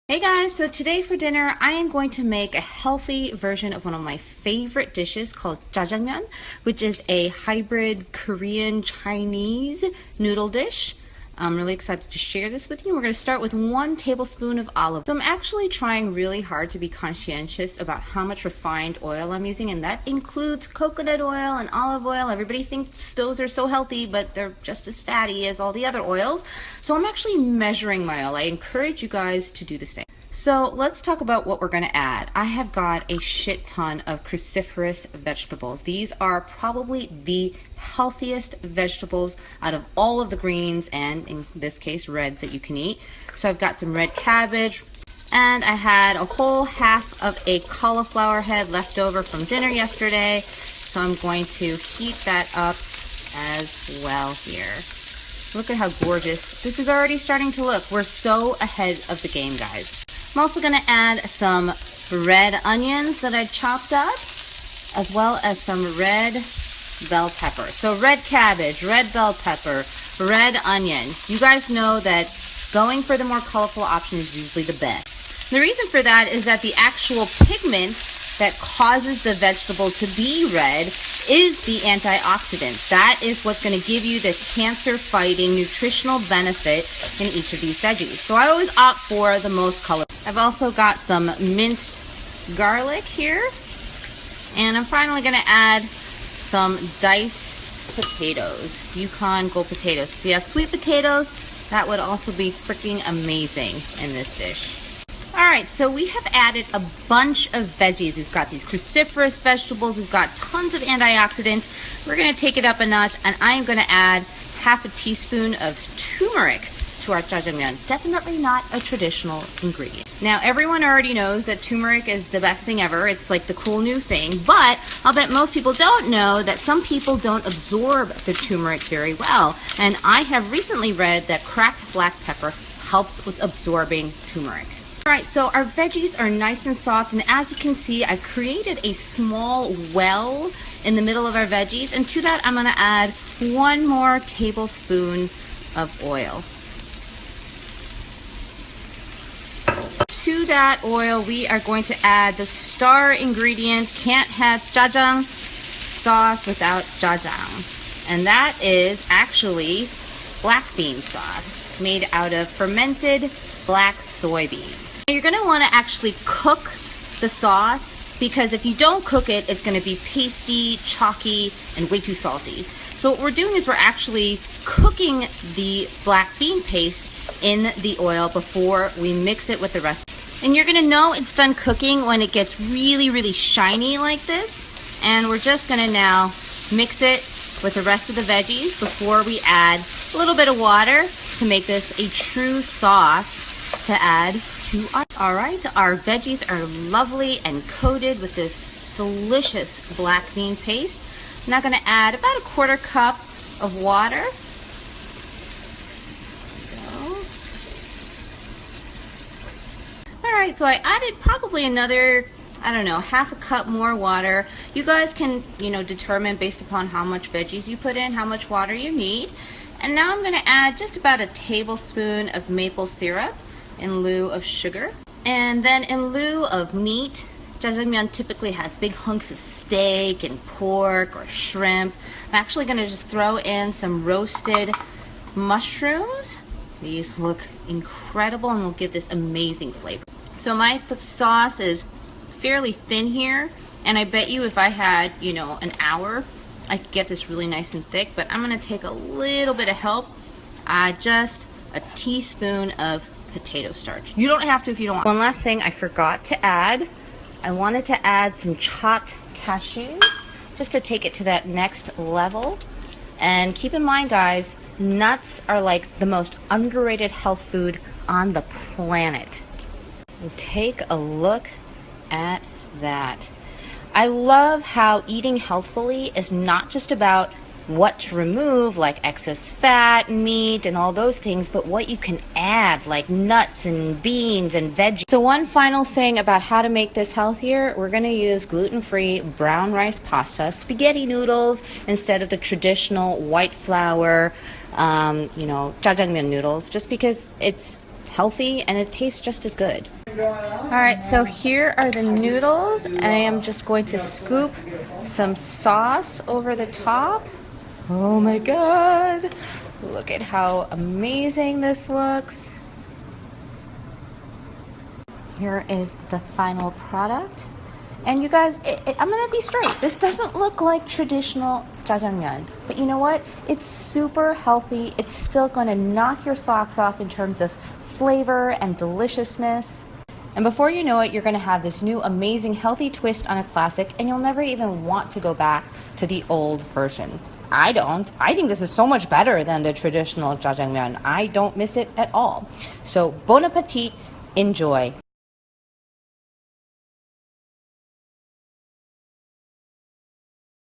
Hey guys, so today for dinner I am going to make a healthy version of one of my favorite dishes called Jjajangmyun, which is a hybrid Korean Chinese noodle dish. I'm really excited to share this with you. We're going to start with 1 tablespoon of olive. So I'm actually trying really hard to be conscientious about how much refined oil I'm using, and that includes coconut oil and olive oil. Everybody thinks those are so healthy, but they're just as fatty as all the other oils. So I'm actually measuring my oil. I encourage you guys to do the same. So let's talk about what we're going to add. I have got a shit ton of cruciferous vegetables. These are probably the healthiest vegetables out of all of the greens, and in this case reds, that you can eat. So I've got some red cabbage, and I had a whole half of a cauliflower head left over from dinner yesterday. So I'm going to heat that up as well here. Look at how gorgeous this is already starting to look. We're so ahead of the game, guys. I'm also going to add some red onions that I chopped up, as well as some red bell pepper. So red cabbage, red bell pepper, red onion. You guys know that going for the more colorful option is usually the best. The reason for that is that the actual pigment that causes the vegetable to be red is the antioxidant. That is what's going to give you the cancer-fighting nutritional benefit in each of these veggies. So I always opt for the most colorful. I've also got some minced garlic here, and I'm finally going to add some diced potatoes, Yukon Gold potatoes. If you have sweet potatoes, that would also be freaking amazing in this dish. Alright, so we have added a bunch of veggies. We've got these cruciferous vegetables, we've got tons of antioxidants. We're going to take it up a notch, and I am going to add half a teaspoon of turmeric to our jjajangmyeun. Definitely not a traditional ingredient. Now, everyone already knows that turmeric is the best thing ever. It's like the cool new thing, but I'll bet most people don't know that some people don't absorb the turmeric very well. And I have recently read that cracked black pepper helps with absorbing turmeric. Alright, so our veggies are nice and soft, and as you can see, I created a small well in the middle of our veggies, and to that I'm going to add 1 more tablespoon of oil. To that oil, we are going to add the star ingredient. Can't have jjajang sauce without jjajang, and that is actually black bean sauce made out of fermented black soybeans. You're going to want to actually cook the sauce, because if you don't cook it, it's going to be pasty, chalky, and way too salty. So what we're doing is we're actually cooking the black bean paste in the oil before we mix it with the rest. And you're going to know it's done cooking when it gets really, really shiny like this. And we're just going to now mix it with the rest of the veggies before we add a little bit of water to make this a true sauce to add to our... Alright, our veggies are lovely and coated with this delicious black bean paste. I'm now going to add about a 1/4 cup of water. Alright, so I added probably another, I don't know, 1/2 cup more water. You guys can, determine based upon how much veggies you put in, how much water you need. And now I'm going to add just about a tablespoon of maple syrup in lieu of sugar. And then in lieu of meat, jjajangmyeun typically has big hunks of steak and pork or shrimp. I'm actually going to just throw in some roasted mushrooms. These look incredible and will give this amazing flavor. So my sauce is fairly thin here, and I bet you if I had, an hour, I could get this really nice and thick, but I'm going to take a little bit of help. Just a teaspoon of potato starch. You don't have to if you don't want. One last thing I forgot to add. I wanted to add some chopped cashews just to take it to that next level. And keep in mind, guys, nuts are like the most underrated health food on the planet. Take a look at that. I love how eating healthfully is not just about what to remove, like excess fat, meat, and all those things, but what you can add, like nuts and beans and veggies. So one final thing about how to make this healthier, we're going to use gluten-free brown rice pasta, spaghetti noodles, instead of the traditional white flour, jjajangmyeon noodles, just because it's healthy and it tastes just as good. Alright, so here are the noodles. I am just going to scoop some sauce over the top. Oh my god! Look at how amazing this looks. Here is the final product. And you guys, I'm gonna be straight. This doesn't look like traditional jjajangmyeon. But you know what? It's super healthy. It's still gonna knock your socks off in terms of flavor and deliciousness. And before you know it, you're gonna have this new amazing healthy twist on a classic, and you'll never even want to go back to the old version. I don't. I think this is so much better than the traditional jjajangmyeon. I don't miss it at all. So bon appetit, enjoy.